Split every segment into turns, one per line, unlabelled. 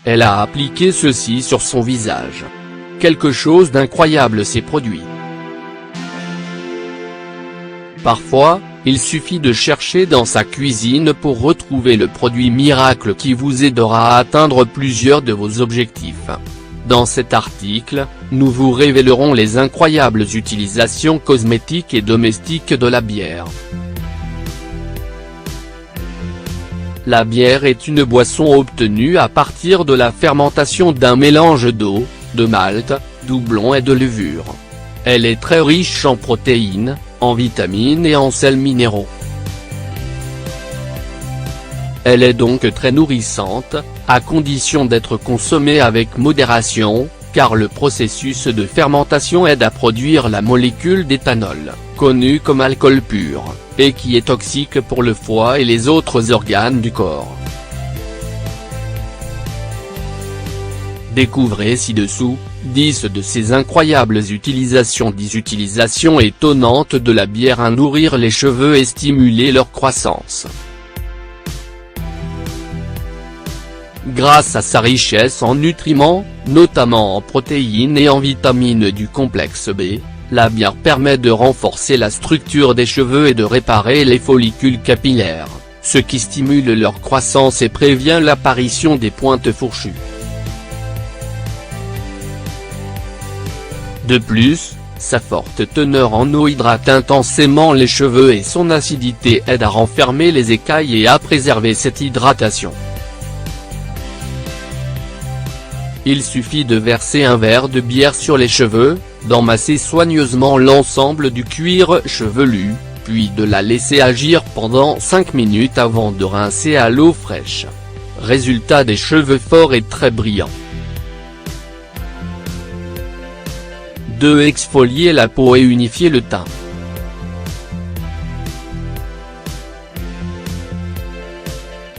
Elle a appliqué ceci sur son visage. Quelque chose d'incroyable s'est produit. Parfois, il suffit de chercher dans sa cuisine pour retrouver le produit miracle qui vous aidera à atteindre plusieurs de vos objectifs. Dans cet article, nous vous révélerons les incroyables utilisations cosmétiques et domestiques de la bière. La bière est une boisson obtenue à partir de la fermentation d'un mélange d'eau, de malt, doublon et de levure. Elle est très riche en protéines, en vitamines et en sels minéraux. Elle est donc très nourrissante, à condition d'être consommée avec modération, car le processus de fermentation aide à produire la molécule d'éthanol, connue comme alcool pur, et qui est toxique pour le foie et les autres organes du corps. Découvrez ci-dessous, 10 de ces incroyables utilisations. 10 utilisations étonnantes de la bière à nourrir les cheveux et stimuler leur croissance. Grâce à sa richesse en nutriments, notamment en protéines et en vitamines du complexe B, la bière permet de renforcer la structure des cheveux et de réparer les follicules capillaires, ce qui stimule leur croissance et prévient l'apparition des pointes fourchues. De plus, sa forte teneur en eau hydrate intensément les cheveux et son acidité aide à renfermer les écailles et à préserver cette hydratation. Il suffit de verser un verre de bière sur les cheveux, d'emmasser soigneusement l'ensemble du cuir chevelu, puis de la laisser agir pendant 5 minutes avant de rincer à l'eau fraîche. Résultat, des cheveux forts et très brillants. 2. Exfolier la peau et unifier le teint.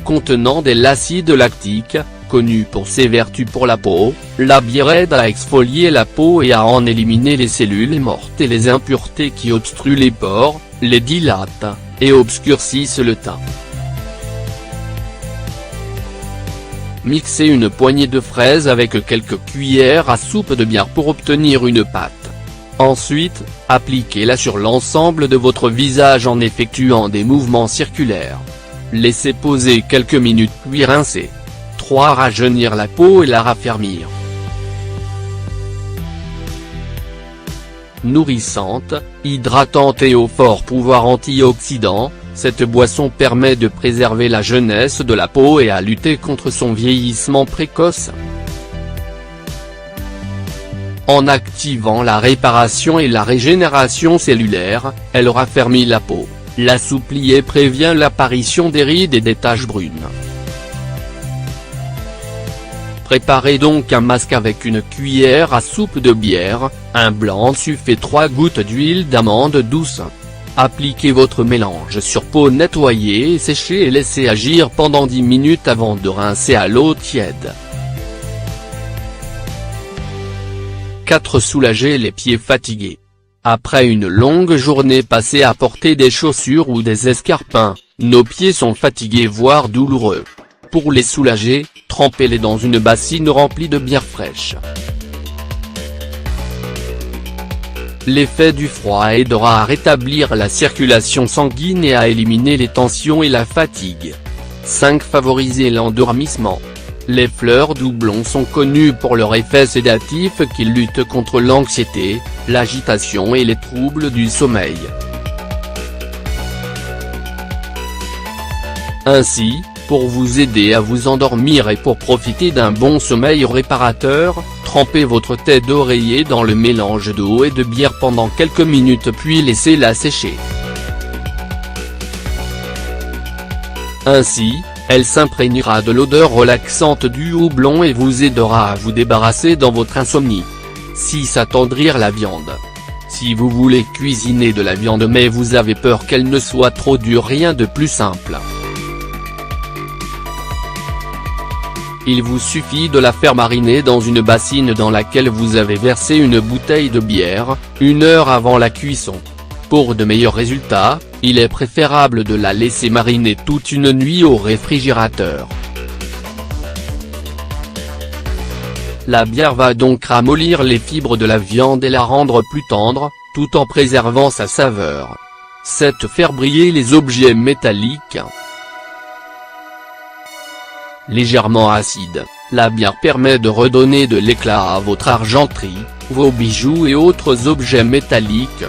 Contenant de l'acide lactique, connu pour ses vertus pour la peau, la bière aide à exfolier la peau et à en éliminer les cellules mortes et les impuretés qui obstruent les pores, les dilatent, et obscurcissent le teint. Mixez une poignée de fraises avec quelques cuillères à soupe de bière pour obtenir une pâte. Ensuite, appliquez-la sur l'ensemble de votre visage en effectuant des mouvements circulaires. Laissez poser quelques minutes puis rincez. 3. Rajeunir la peau et la raffermir. Nourrissante, hydratante et au fort pouvoir antioxydant, cette boisson permet de préserver la jeunesse de la peau et à lutter contre son vieillissement précoce. En activant la réparation et la régénération cellulaire, elle raffermit la peau, l'assouplit et prévient l'apparition des rides et des taches brunes. Préparez donc un masque avec une cuillère à soupe de bière, un blanc suffit et 3 gouttes d'huile d'amande douce. Appliquez votre mélange sur peau nettoyée et séchée et laissez agir pendant 10 minutes avant de rincer à l'eau tiède. 4. Soulager les pieds fatigués. Après une longue journée passée à porter des chaussures ou des escarpins, nos pieds sont fatigués voire douloureux. Pour les soulager, trempez-les dans une bassine remplie de bière fraîche. L'effet du froid aidera à rétablir la circulation sanguine et à éliminer les tensions et la fatigue. 5. Favoriser l'endormissement. Les fleurs doublons sont connues pour leur effet sédatif qui lutte contre l'anxiété, l'agitation et les troubles du sommeil. Ainsi, pour vous aider à vous endormir et pour profiter d'un bon sommeil réparateur, trempez votre tête d'oreiller dans le mélange d'eau et de bière pendant quelques minutes puis laissez-la sécher. Ainsi, elle s'imprégnera de l'odeur relaxante du houblon et vous aidera à vous débarrasser dans votre insomnie. 6. Attendrir la viande. Si vous voulez cuisiner de la viande mais vous avez peur qu'elle ne soit trop dure, rien de plus simple. Il vous suffit de la faire mariner dans une bassine dans laquelle vous avez versé une bouteille de bière, 1 heure avant la cuisson. Pour de meilleurs résultats, il est préférable de la laisser mariner toute une nuit au réfrigérateur. La bière va donc ramollir les fibres de la viande et la rendre plus tendre, tout en préservant sa saveur. 7. Faire briller les objets métalliques. Légèrement acide, la bière permet de redonner de l'éclat à votre argenterie, vos bijoux et autres objets métalliques.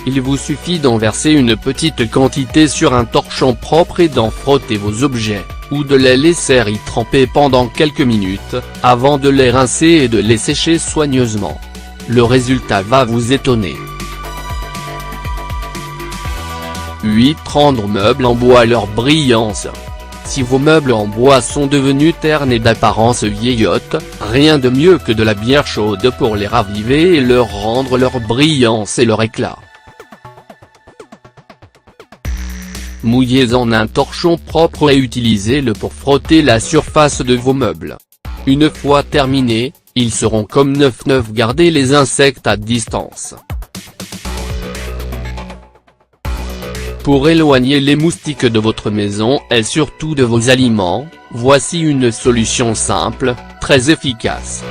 Il vous suffit d'en verser une petite quantité sur un torchon propre et d'en frotter vos objets, ou de les laisser y tremper pendant quelques minutes, avant de les rincer et de les sécher soigneusement. Le résultat va vous étonner. 8. Rendre meubles en bois leur brillance. Si vos meubles en bois sont devenus ternes et d'apparence vieillotte, rien de mieux que de la bière chaude pour les raviver et leur rendre leur brillance et leur éclat. Mouillez-en un torchon propre et utilisez-le pour frotter la surface de vos meubles. Une fois terminés, ils seront comme neufs. Gardez les insectes à distance. Pour éloigner les moustiques de votre maison et surtout de vos aliments, voici une solution simple, très efficace.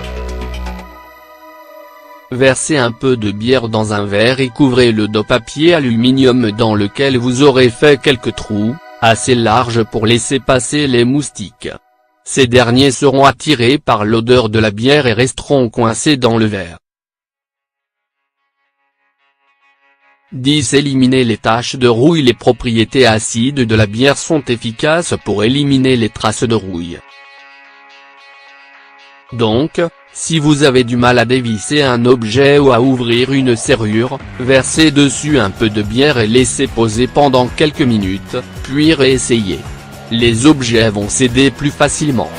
Versez un peu de bière dans un verre et couvrez-le de papier aluminium dans lequel vous aurez fait quelques trous, assez larges pour laisser passer les moustiques. Ces derniers seront attirés par l'odeur de la bière et resteront coincés dans le verre. 10. Éliminer les taches de rouille. Les propriétés acides de la bière sont efficaces pour éliminer les traces de rouille. Donc, si vous avez du mal à dévisser un objet ou à ouvrir une serrure, versez dessus un peu de bière et laissez poser pendant quelques minutes, puis réessayez. Les objets vont céder plus facilement.